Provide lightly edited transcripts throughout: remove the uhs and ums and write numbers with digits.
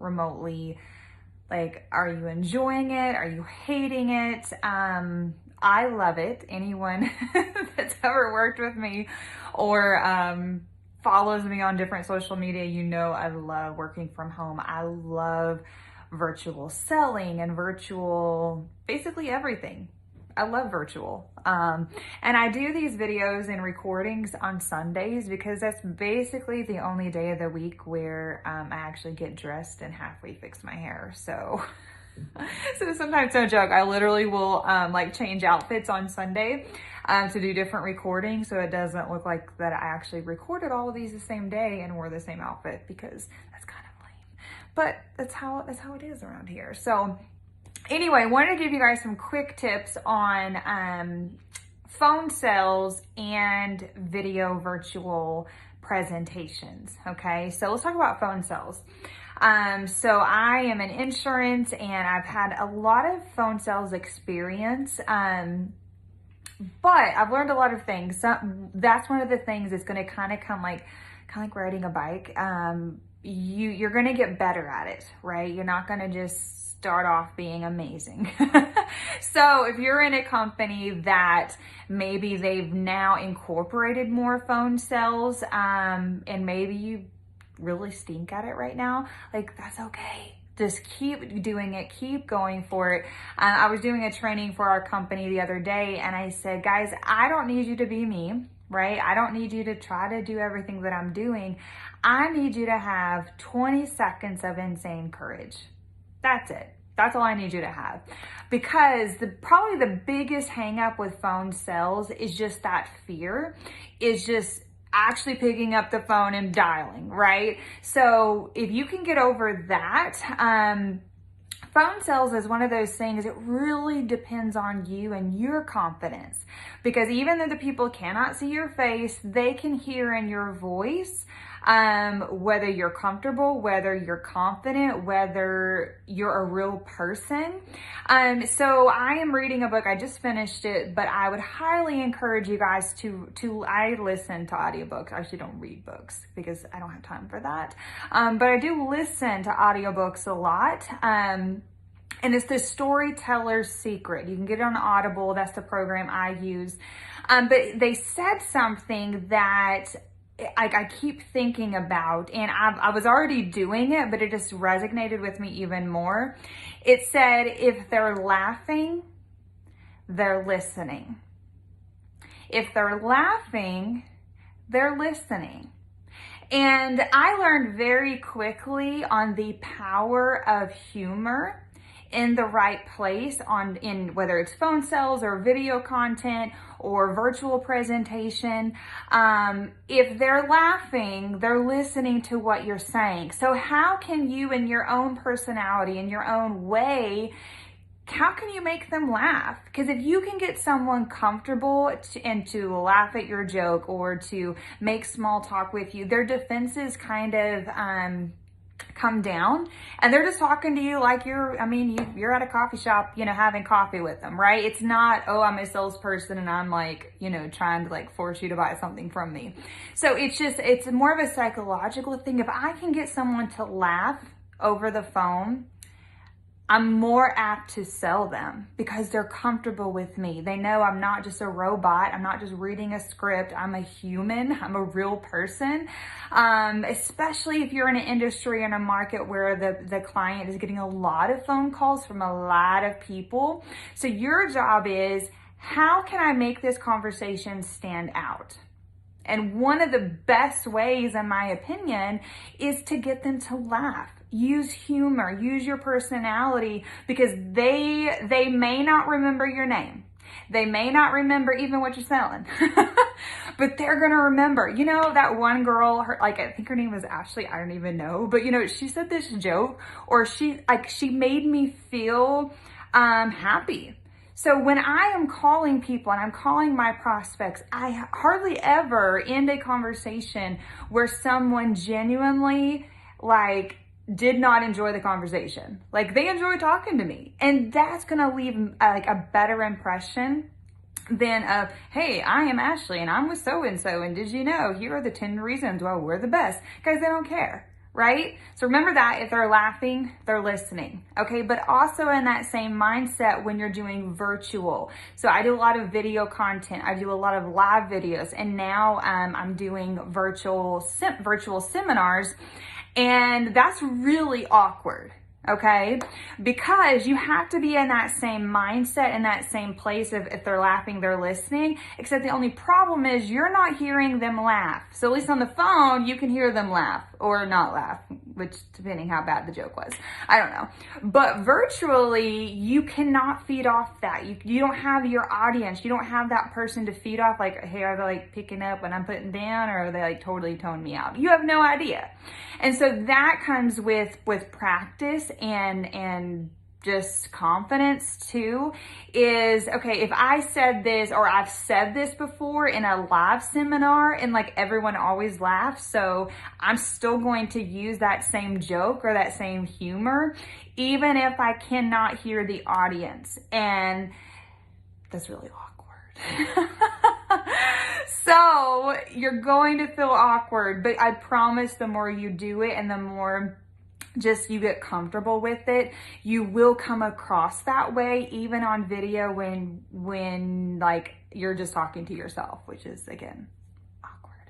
remotely. Like, are you enjoying it? Are you hating it? I love it. Anyone that's ever worked with me or follows me on different social media, you know I love working from home. I love virtual selling and virtual, basically everything. I love virtual. And I do these videos and recordings on Sundays because that's basically the only day of the week where I actually get dressed and halfway fix my hair. So sometimes, no joke, I literally will like change outfits on Sunday to do different recordings, so it doesn't look like that I actually recorded all of these the same day and wore the same outfit, because that's kind of lame. But that's how it is around here. So anyway, I wanted to give you guys some quick tips on phone sales and video virtual presentations. Okay, so let's talk about phone sales. So I am in insurance and I've had a lot of phone sales experience, but I've learned a lot of things. So that's one of the things that's going to kind of like riding a bike. You're going to get better at it, right? You're not going to just start off being amazing. So if you're in a company that maybe they've now incorporated more phone sales, and maybe you really stink at it right now, like, that's okay. Just keep doing it, keep going for it. I was doing a training for our company the other day and I said, guys, I don't need you to be me, right? I don't need you to try to do everything that I'm doing. I need you to have 20 seconds of insane courage. That's it. That's all I need you to have. Because probably the biggest hang up with phone sales is just that fear, is just actually picking up the phone and dialing, right? So if you can get over that, phone sales is one of those things, it really depends on you and your confidence. Because even though the people cannot see your face, they can hear in your voice whether you're comfortable, whether you're confident, whether you're a real person. So I am reading a book, I just finished it, but I would highly encourage you guys I listen to audiobooks. I actually don't read books because I don't have time for that. But I do listen to audiobooks a lot. And it's the Storyteller's Secret. You can get it on Audible. That's the program I use. But they said something that I keep thinking about, and I was already doing it, but it just resonated with me even more. It said, if they're laughing, they're listening. If they're laughing, they're listening. And I learned very quickly on the power of humor in the right place, in whether it's phone sales or video content or virtual presentation. If they're laughing, they're listening to what you're saying. So how can you, in your own personality, in your own way, how can you make them laugh? Because if you can get someone comfortable and to laugh at your joke or to make small talk with you, their defenses kind of come down, and they're just talking to you like you're at a coffee shop, having coffee with them, right? It's not, oh, I'm a salesperson and I'm like, trying to like force you to buy something from me. So it's more of a psychological thing. If I can get someone to laugh over the phone, I'm more apt to sell them because they're comfortable with me. They know I'm not just a robot. I'm not just reading a script. I'm a human. I'm a real person. Especially if you're in an industry and a market where the client is getting a lot of phone calls from a lot of people. So your job is, how can I make this conversation stand out? And one of the best ways, in my opinion, is to get them to laugh. Use humor, use your personality, because they may not remember your name. They may not remember even what you're selling, but they're going to remember. That one girl, I think her name was Ashley. I don't even know, but she said this joke, or she made me feel happy. So when I am calling people and I'm calling my prospects, I hardly ever end a conversation where someone genuinely did not enjoy the conversation. They enjoy talking to me. And that's going to leave a better impression than hey, I am Ashley and I'm with so-and-so. And did you know, here are the 10 reasons why we're the best. Guys, they don't care. right? So remember that if they're laughing, they're listening, okay? But also in that same mindset when you're doing virtual. So I do a lot of video content. I do a lot of live videos, and now I'm doing virtual seminars, and that's really awkward. Okay, because you have to be in that same mindset, in that same place of if they're laughing, they're listening, except the only problem is you're not hearing them laugh. So at least on the phone, you can hear them laugh or not laugh, which depending how bad the joke was. I don't know. But virtually, you cannot feed off that. You don't have your audience. You don't have that person to feed off like, hey, are they like picking up when I'm putting down, or are they like totally tone me out? You have no idea. And so that comes with practice and just confidence too, is okay, if I said this, or I've said this before in a live seminar and like everyone always laughs, so I'm still going to use that same joke or that same humor, even if I cannot hear the audience. And that's really awkward. So you're going to feel awkward, but I promise the more you do it and the more just you get comfortable with it, you will come across that way, even on video when like you're just talking to yourself, which is again, awkward.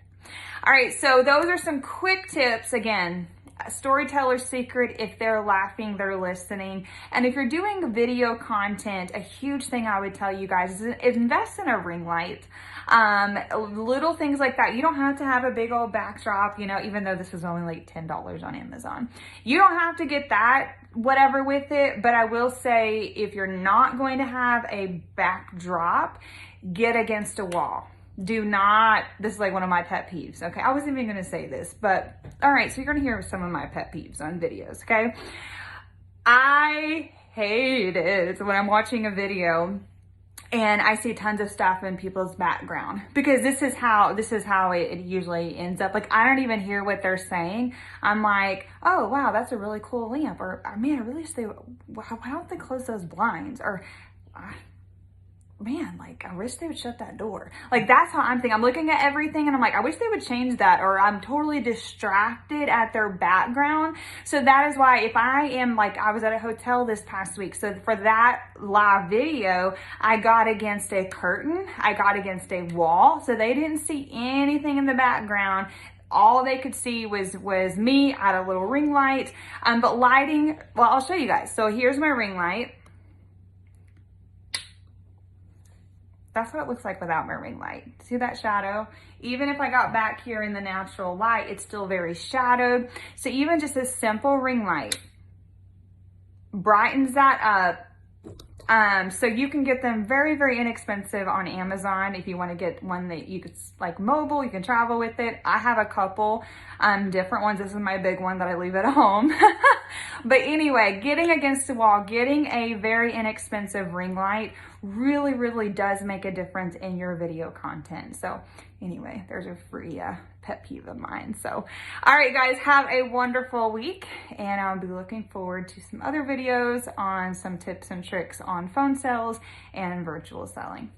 All right, so those are some quick tips. Again, storyteller's secret: if they're laughing, they're listening. And if you're doing video content, a huge thing I would tell you guys is invest in a ring light. Little things like that. You don't have to have a big old backdrop, you know, even though this was only like $10 on Amazon. You don't have to get that, whatever, with it. But I will say, if you're not going to have a backdrop, get against a wall. Do not, this is like one of my pet peeves, okay? I wasn't even gonna say this, but all right, so you're gonna hear some of my pet peeves on videos, okay? I hate it when I'm watching a video and I see tons of stuff in people's background, because this is how it usually ends up. Like, I don't even hear what they're saying. I'm like, oh wow, that's a really cool lamp, or man, I really wish why don't they close those blinds, or man, like, I wish they would shut that door. Like, that's how I'm thinking. I'm looking at everything and I'm like, I wish they would change that, or I'm totally distracted at their background. So that is why, if I am like, I was at a hotel this past week. So for that live video, I got against a curtain. I got against a wall. So they didn't see anything in the background. All they could see was me. I had a little ring light. But lighting, well, I'll show you guys. So here's my ring light. That's what it looks like without my ring light. See that shadow? Even if I got back here in the natural light, it's still very shadowed. So even just a simple ring light brightens that up. So you can get them very, very inexpensive on Amazon. If you want to get one that you could, like, mobile, you can travel with it. I have a couple different ones. This is my big one that I leave at home. But anyway, getting against the wall, getting a very inexpensive ring light really, really does make a difference in your video content. So anyway, there's a free pet peeve of mine. So, all right, guys, have a wonderful week, and I'll be looking forward to some other videos on some tips and tricks on phone sales and virtual selling.